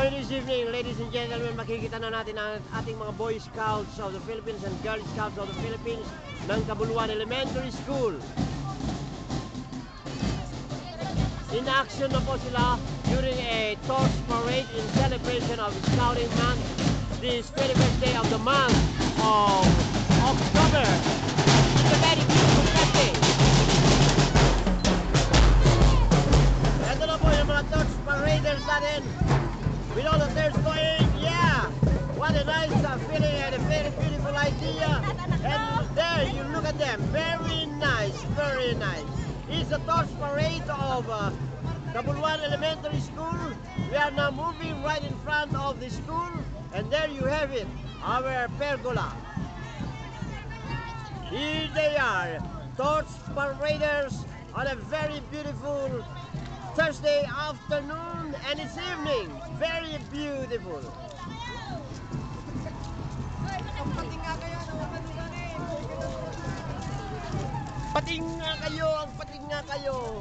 Ngayon this evening, ladies and gentlemen, makikita na natin ang ating mga Boy Scouts of the Philippines and Girl Scouts of the Philippines ng Cabuluan Elementary School. In action na po sila during a torch parade in celebration of Scouting Month, this 21st day of the month of October. It's a very beautiful Sunday. Ito na po yung mga torch paraders natin. With all the tears going, yeah! What a nice feeling and a very beautiful idea. And there, you look at them. Very nice, very nice. It's a torch parade of Cabuluan Elementary School. We are now moving right in front of the school. And there you have it, our pergola. Here they are, torch paraders on a very beautiful Thursday afternoon and it's evening. Very beautiful. Pating nga kayo, ang pating nga kayo.